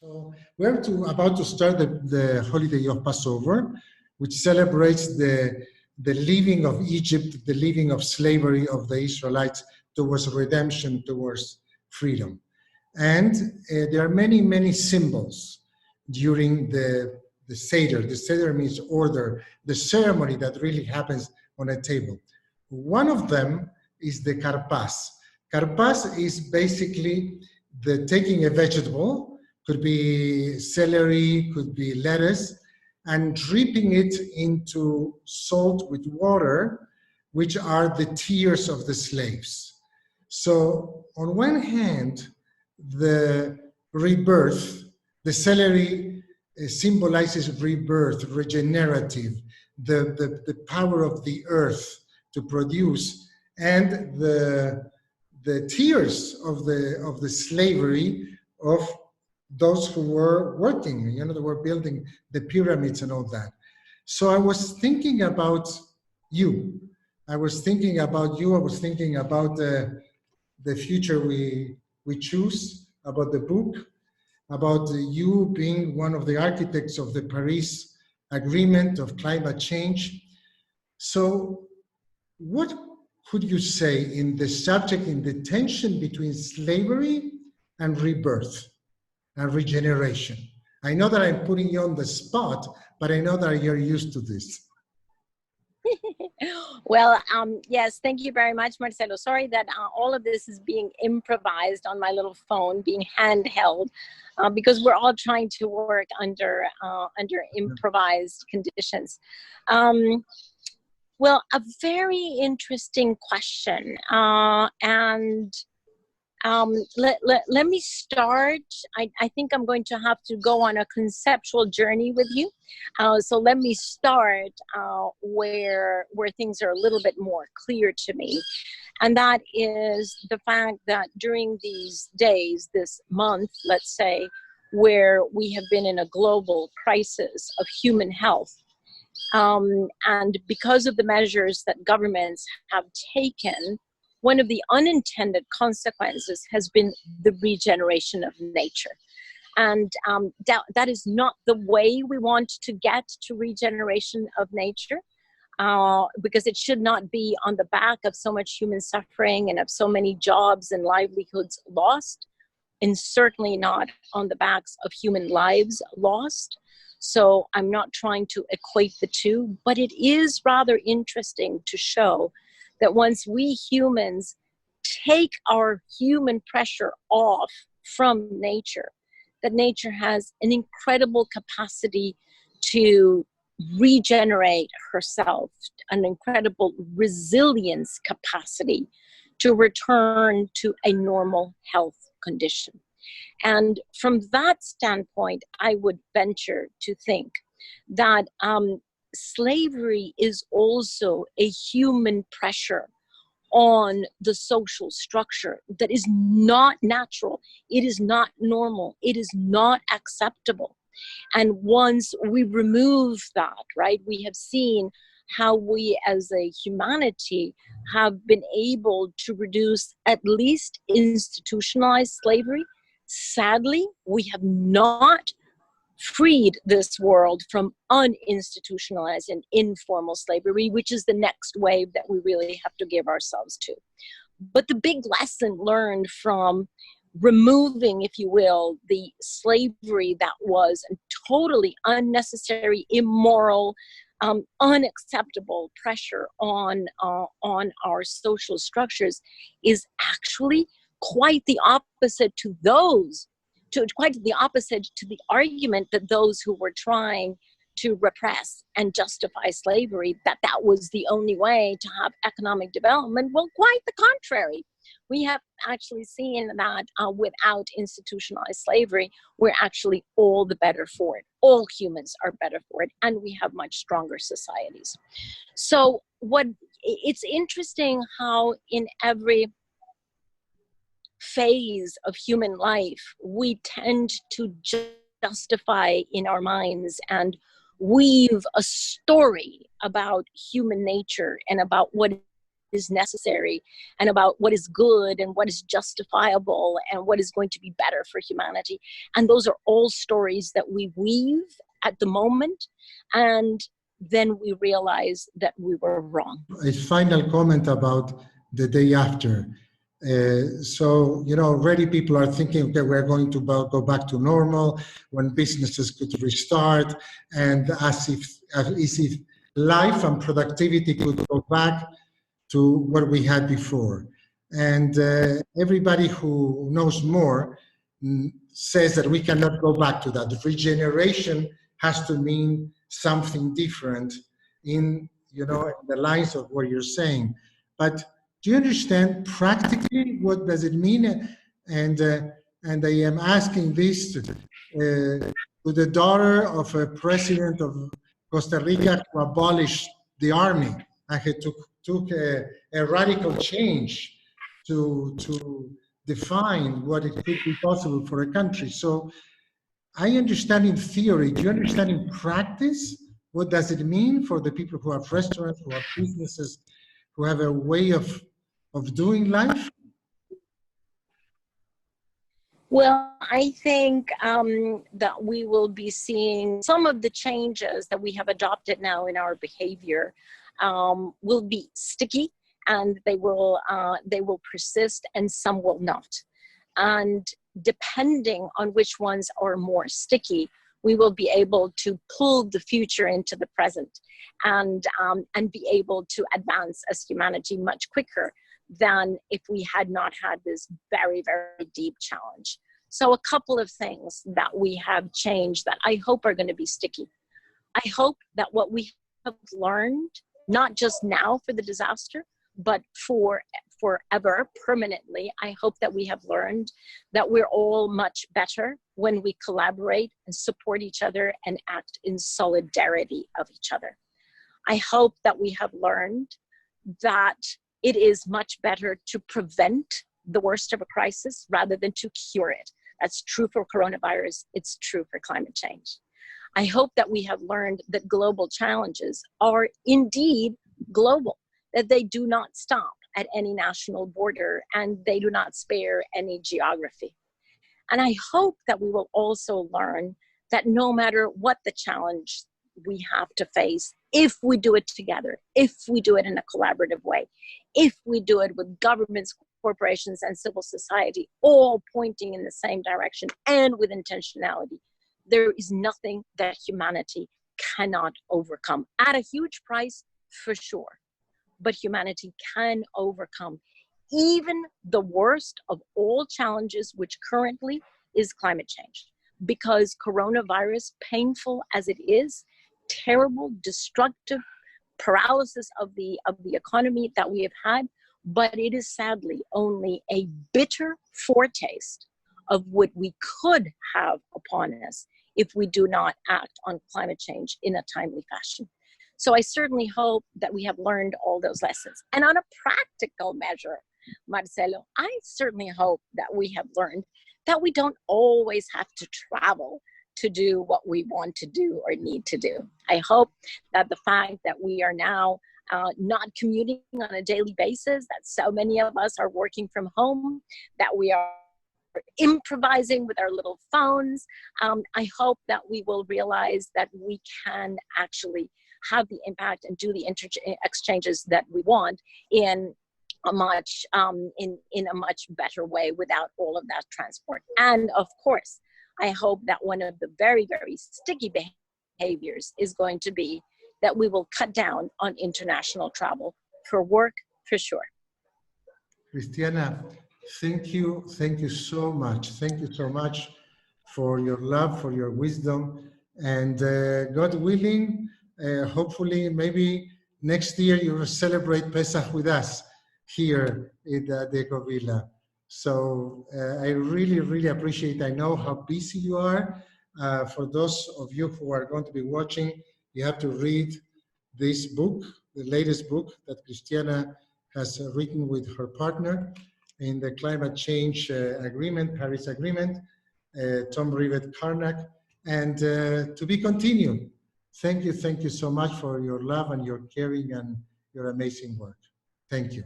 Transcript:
So about to start the holiday of Passover, which celebrates the leaving of Egypt, the leaving of slavery of the Israelites towards redemption, towards freedom. And there are many, many symbols during the Seder. The Seder means order, the ceremony that really happens on a table. One of them is the karpas. Karpas is basically the taking a vegetable, could be celery, could be lettuce, and dripping it into salt with water, which are the tears of the slaves. So on one hand, the rebirth, the celery symbolizes rebirth, regenerative, the power of the earth to produce, and the tears of the slavery of those who were working, they were building the pyramids and all that. So I was thinking about you. I was thinking about you. I was thinking about the future we choose, about the book, about you being one of the architects of the Paris Agreement of climate change. So what could you say in the subject, in the tension between slavery and rebirth and regeneration? I know that I'm putting you on the spot, but I know that you're used to this. Well, yes, thank you very much, Marcelo. Sorry that all of this is being improvised on my little phone, being handheld, because we're all trying to work under improvised conditions. Well, a very interesting question, and let me start. I think I'm going to have to go on a conceptual journey with you. So let me start where things are a little bit more clear to me. And that is the fact that during these days, this month, let's say, where we have been in a global crisis of human health, and because of the measures that governments have taken, one of the unintended consequences has been the regeneration of nature. And that is not the way we want to get to regeneration of nature, because it should not be on the back of so much human suffering and of so many jobs and livelihoods lost, and certainly not on the backs of human lives lost. So I'm not trying to equate the two, but it is rather interesting to show that once we humans take our human pressure off from nature, that nature has an incredible capacity to regenerate herself, an incredible resilience capacity to return to a normal health condition. And from that standpoint, I would venture to think that slavery is also a human pressure on the social structure that is not natural. It is not normal. It is not acceptable. And once we remove that, right, we have seen how we as a humanity have been able to reduce at least institutionalized slavery. Sadly, we have not freed this world from uninstitutionalized and informal slavery, which is the next wave that we really have to give ourselves to. But the big lesson learned from removing, if you will, the slavery that was a totally unnecessary, immoral, unacceptable pressure on our social structures is actually quite the opposite to the argument that those who were trying to repress and justify slavery, that was the only way to have economic development. Well, quite the contrary. We have actually seen that without institutionalized slavery, we're actually all the better for it. All humans are better for it, and we have much stronger societies. So it's interesting how in every phase of human life, we tend to justify in our minds and weave a story about human nature and about what is necessary and about what is good and what is justifiable and what is going to be better for humanity. And those are all stories that we weave at the moment, and then we realize that we were wrong. A final comment about the day after. So, already people are thinking, okay, we're going to go back to normal when businesses could restart, and as if life and productivity could go back to what we had before. And everybody who knows more says that we cannot go back to that. The regeneration has to mean something different in the lines of what you're saying. But do you understand practically what does it mean? And I am asking this to the daughter of a president of Costa Rica who abolished the army and he took a radical change to define what it could be possible for a country. So I understand in theory. Do you understand in practice? What does it mean for the people who have restaurants, who have businesses, who have a way of doing life? Well, I think that we will be seeing some of the changes that we have adopted now in our behavior will be sticky, and they will persist, and some will not. And depending on which ones are more sticky, we will be able to pull the future into the present and be able to advance as humanity much quicker than if we had not had this very, very deep challenge. So a couple of things that we have changed that I hope are going to be sticky. I hope that what we have learned, not just now for the disaster, but forever, permanently, I hope that we have learned that we're all much better when we collaborate and support each other and act in solidarity of each other. I hope that we have learned that it is much better to prevent the worst of a crisis rather than to cure it. That's true for coronavirus. It's true for climate change. I hope that we have learned that global challenges are indeed global, that they do not stop at any national border and they do not spare any geography. And I hope that we will also learn that no matter what the challenge we have to face, if we do it together, if we do it in a collaborative way, if we do it with governments, corporations, and civil society, all pointing in the same direction and with intentionality, there is nothing that humanity cannot overcome. At a huge price, for sure. But humanity can overcome even the worst of all challenges, which currently is climate change. Because coronavirus, painful as it is, terrible, destructive, paralysis of the economy that we have had, but it is sadly only a bitter foretaste of what we could have upon us if we do not act on climate change in a timely fashion. So I certainly hope that we have learned all those lessons. And on a practical measure, Marcelo, I certainly hope that we have learned that we don't always have to travel to do what we want to do or need to do. I hope that the fact that we are now not commuting on a daily basis, that so many of us are working from home, that we are improvising with our little phones, I hope that we will realize that we can actually have the impact and do the exchanges that we want in a much better way without all of that transport. And of course, I hope that one of the very, very sticky behaviors is going to be that we will cut down on international travel for work, for sure. Christiana, thank you so much. Thank you so much for your love, for your wisdom, and God willing, hopefully maybe next year you will celebrate Pesach with us here in the Deco Villa. So I really, really appreciate, I know how busy you are. For those of you who are going to be watching, you have to read this book, the latest book that Christiana has written with her partner in the climate change agreement, Paris Agreement, Tom Rivet-Carnac, and to be continued. Thank you so much for your love and your caring and your amazing work. Thank you.